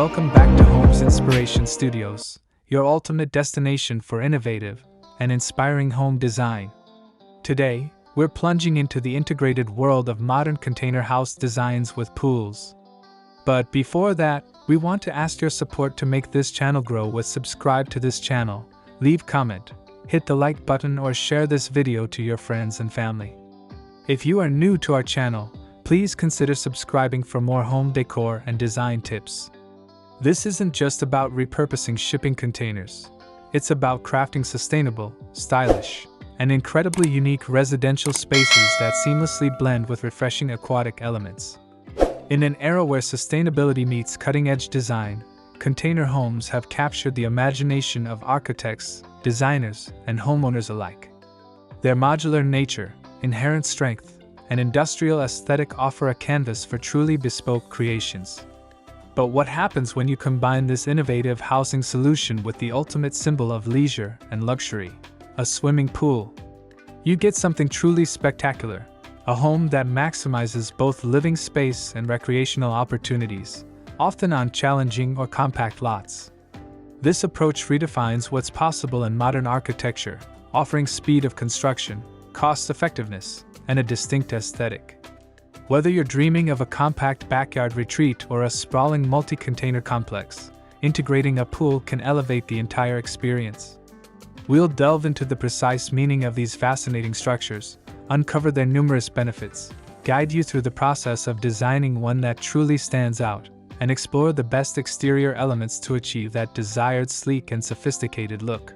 welcome back to Homes Inspiration Studios, your ultimate destination for innovative and inspiring home design. Today, we're plunging into the integrated world of modern container house designs with pools. But before that, we want to ask your support to make this channel grow with subscribe to this channel, leave comment, hit the like button or share this video to your friends and family. If you are new to our channel, please consider subscribing for more home decor and design tips. This isn't just about repurposing shipping containers. It's about crafting sustainable, stylish, and incredibly unique residential spaces that seamlessly blend with refreshing aquatic elements. In an era where sustainability meets cutting-edge design, container homes have captured the imagination of architects, designers, and homeowners alike. Their modular nature, inherent strength, and industrial aesthetic offer a canvas for truly bespoke creations. But what happens when you combine this innovative housing solution with the ultimate symbol of leisure and luxury, a swimming pool? You get something truly spectacular, a home that maximizes both living space and recreational opportunities, often on challenging or compact lots. This approach redefines what's possible in modern architecture, offering speed of construction, cost-effectiveness, and a distinct aesthetic. Whether you're dreaming of a compact backyard retreat or a sprawling multi-container complex, integrating a pool can elevate the entire experience. We'll delve into the precise meaning of these fascinating structures, uncover their numerous benefits, guide you through the process of designing one that truly stands out, and explore the best exterior elements to achieve that desired sleek and sophisticated look.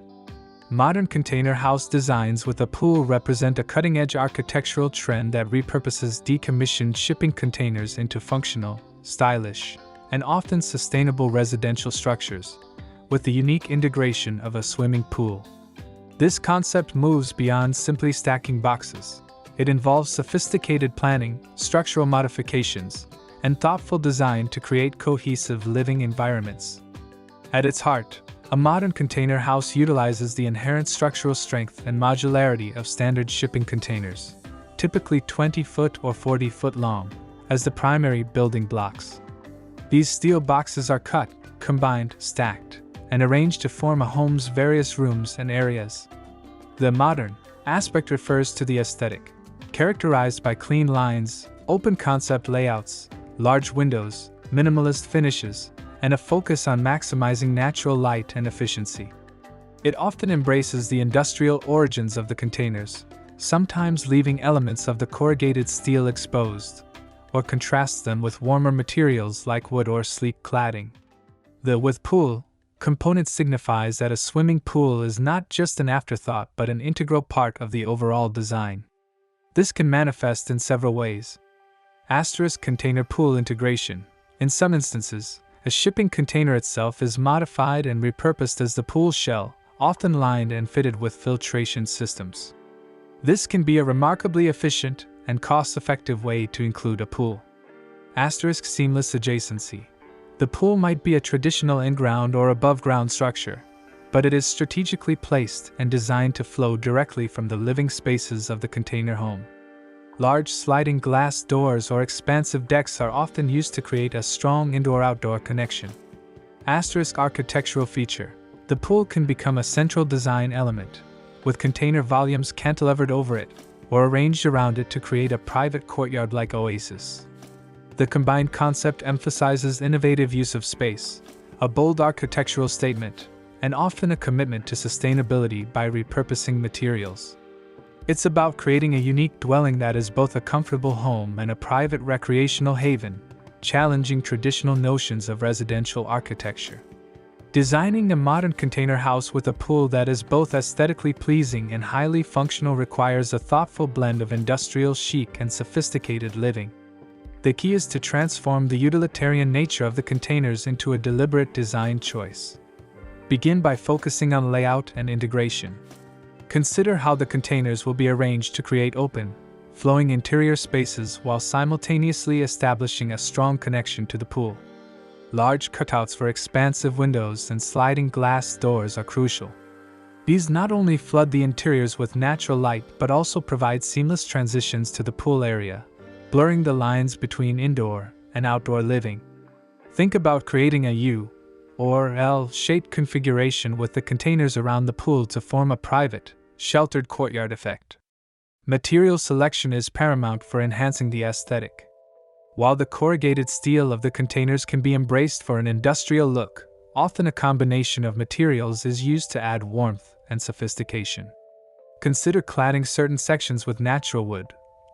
Modern container house designs with a pool represent a cutting-edge architectural trend that repurposes decommissioned shipping containers into functional, stylish, and often sustainable residential structures, with the unique integration of a swimming pool. This concept moves beyond simply stacking boxes. It involves sophisticated planning, structural modifications, and thoughtful design to create cohesive living environments. At its heart, a modern container house utilizes the inherent structural strength and modularity of standard shipping containers, typically 20-foot or 40-foot long, as the primary building blocks. These steel boxes are cut, combined, stacked, and arranged to form a home's various rooms and areas. The modern aspect refers to the aesthetic, characterized by clean lines, open concept layouts, large windows, minimalist finishes, and a focus on maximizing natural light and efficiency. It often embraces the industrial origins of the containers, sometimes leaving elements of the corrugated steel exposed, or contrasts them with warmer materials like wood or sleek cladding. The with pool component signifies that a swimming pool is not just an afterthought but an integral part of the overall design. This can manifest in several ways. Container pool integration. In some instances, a shipping container itself is modified and repurposed as the pool shell, often lined and fitted with filtration systems. This can be a remarkably efficient and cost-effective way to include a pool. Seamless adjacency. The pool might be a traditional in-ground or above-ground structure, but it is strategically placed and designed to flow directly from the living spaces of the container home. Large sliding glass doors or expansive decks are often used to create a strong indoor-outdoor connection. Architectural feature. The pool can become a central design element, with container volumes cantilevered over it, or arranged around it to create a private courtyard-like oasis. The combined concept emphasizes innovative use of space, a bold architectural statement, and often a commitment to sustainability by repurposing materials. It's about creating a unique dwelling that is both a comfortable home and a private recreational haven, challenging traditional notions of residential architecture. Designing a modern container house with a pool that is both aesthetically pleasing and highly functional requires a thoughtful blend of industrial chic and sophisticated living. The key is to transform the utilitarian nature of the containers into a deliberate design choice. Begin by focusing on layout and integration. Consider how the containers will be arranged to create open, flowing interior spaces while simultaneously establishing a strong connection to the pool. Large cutouts for expansive windows and sliding glass doors are crucial. These not only flood the interiors with natural light but also provide seamless transitions to the pool area, blurring the lines between indoor and outdoor living. Think about creating a U or L-shaped configuration with the containers around the pool to form a private, sheltered courtyard effect. Material selection is paramount for enhancing the aesthetic. While the corrugated steel of the containers can be embraced for an industrial look, often a combination of materials is used to add warmth and sophistication. Consider cladding certain sections with natural wood,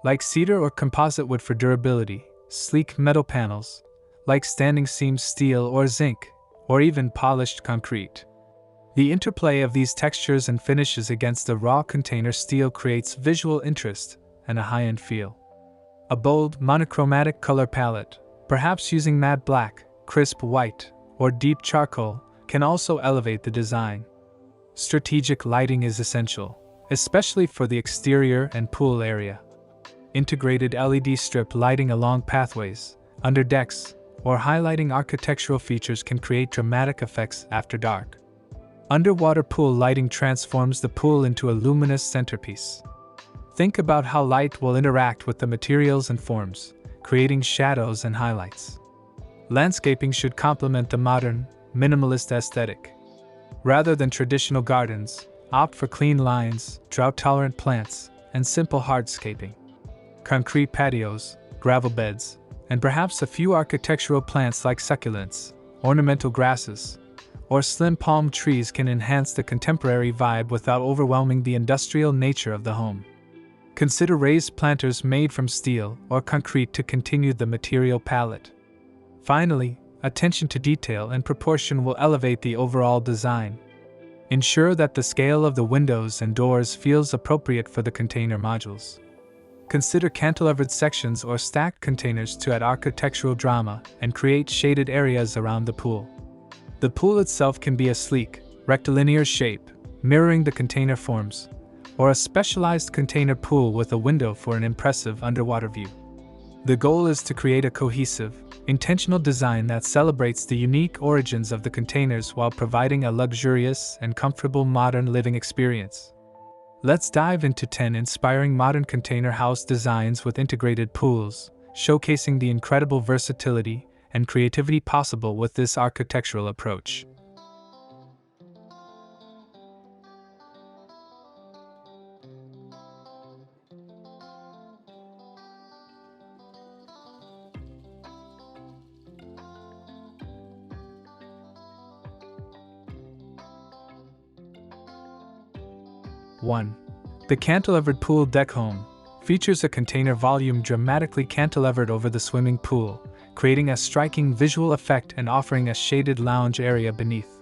like cedar or composite wood for durability, sleek metal panels, like standing seam steel or zinc, or even polished concrete. The interplay of these textures and finishes against the raw container steel creates visual interest and a high-end feel. A bold, monochromatic color palette, perhaps using matte black, crisp white, or deep charcoal, can also elevate the design. Strategic lighting is essential, especially for the exterior and pool area. Integrated LED strip lighting along pathways, under decks, or highlighting architectural features can create dramatic effects after dark. Underwater pool lighting transforms the pool into a luminous centerpiece. Think about how light will interact with the materials and forms, creating shadows and highlights. Landscaping should complement the modern, minimalist aesthetic. Rather than traditional gardens, opt for clean lines, drought-tolerant plants, and simple hardscaping. Concrete patios, gravel beds, and perhaps a few architectural plants like succulents, ornamental grasses, or slim palm trees can enhance the contemporary vibe without overwhelming the industrial nature of the home. Consider raised planters made from steel or concrete to continue the material palette. Finally, attention to detail and proportion will elevate the overall design. Ensure that the scale of the windows and doors feels appropriate for the container modules. Consider cantilevered sections or stacked containers to add architectural drama and create shaded areas around the pool. The pool itself can be a sleek, rectilinear shape, mirroring the container forms, or a specialized container pool with a window for an impressive underwater view. The goal is to create a cohesive, intentional design that celebrates the unique origins of the containers while providing a luxurious and comfortable modern living experience. Let's dive into 10 inspiring modern container house designs with integrated pools, showcasing the incredible versatility and creativity possible with this architectural approach. One. The cantilevered pool deck home features a container volume dramatically cantilevered over the swimming pool, creating a striking visual effect and offering a shaded lounge area beneath.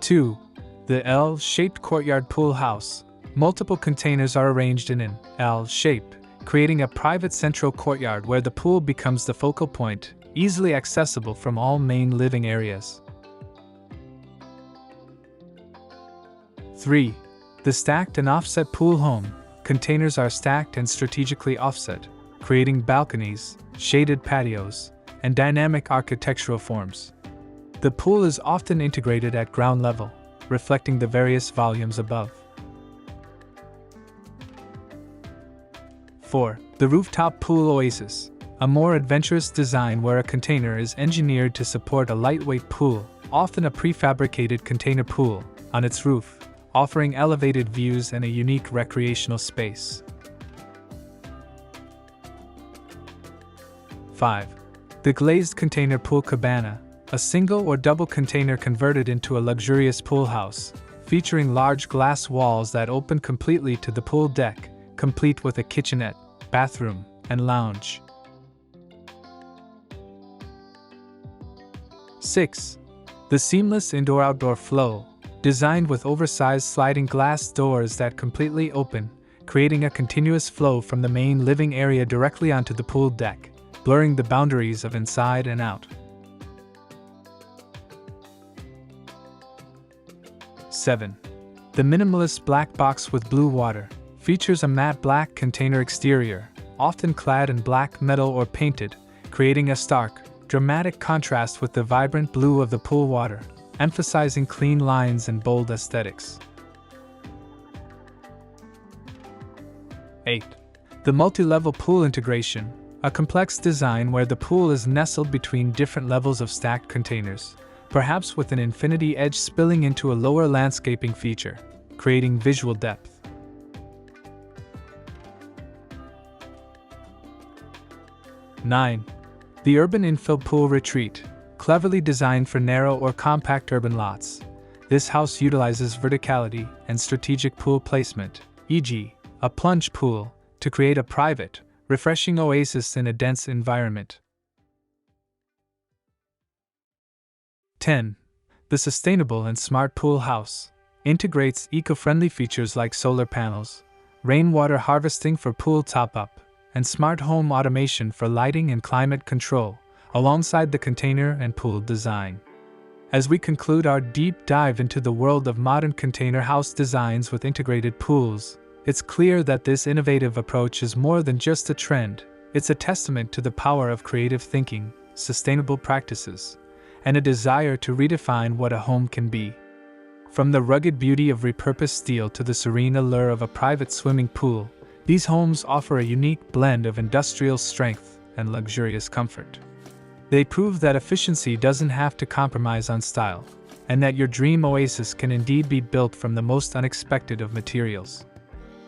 2. The L-shaped courtyard pool house. Multiple containers are arranged in an L shape, creating a private central courtyard where the pool becomes the focal point, easily accessible from all main living areas. 3. The stacked and offset pool home. Containers are stacked and strategically offset, creating balconies, shaded patios, and dynamic architectural forms. The pool is often integrated at ground level, reflecting the various volumes above. 4. The rooftop pool oasis. A more adventurous design where a container is engineered to support a lightweight pool, often a prefabricated container pool, on its roof, offering elevated views and a unique recreational space. 5. The glazed container pool cabana, a single or double container converted into a luxurious pool house, featuring large glass walls that open completely to the pool deck, complete with a kitchenette, bathroom, and lounge. 6. The seamless indoor-outdoor flow, designed with oversized sliding glass doors that completely open, creating a continuous flow from the main living area directly onto the pool deck, blurring the boundaries of inside and out. 7. The minimalist black box with blue water features a matte black container exterior, often clad in black metal or painted, creating a stark, dramatic contrast with the vibrant blue of the pool water, emphasizing clean lines and bold aesthetics. 8. The multi-level pool integration, A complex design where the pool is nestled between different levels of stacked containers, perhaps with an infinity edge spilling into a lower landscaping feature, creating visual depth. 9. The urban infill pool retreat, cleverly designed for narrow or compact urban lots. This house utilizes verticality and strategic pool placement, e.g., a plunge pool, to create a private, refreshing oasis in a dense environment. 10. The sustainable and smart pool house integrates eco-friendly features like solar panels, rainwater harvesting for pool top-up, and smart home automation for lighting and climate control, alongside the container and pool design. As we conclude our deep dive into the world of modern container house designs with integrated pools, it's clear that this innovative approach is more than just a trend. It's a testament to the power of creative thinking, sustainable practices, and a desire to redefine what a home can be. From the rugged beauty of repurposed steel to the serene allure of a private swimming pool, these homes offer a unique blend of industrial strength and luxurious comfort. They prove that efficiency doesn't have to compromise on style, and that your dream oasis can indeed be built from the most unexpected of materials.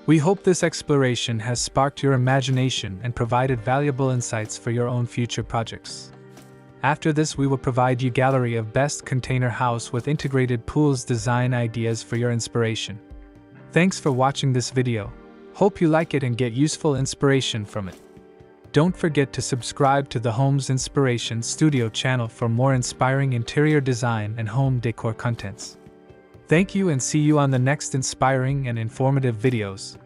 We hope this exploration has sparked your imagination and provided valuable insights for your own future projects. After this, we will provide you a gallery of best container house with integrated pools design ideas for your inspiration. Thanks for watching this video. Hope you like it and get useful inspiration from it. Don't forget to subscribe to the Homes Inspiration Studio channel for more inspiring interior design and home decor contents. Thank you and see you on the next inspiring and informative videos.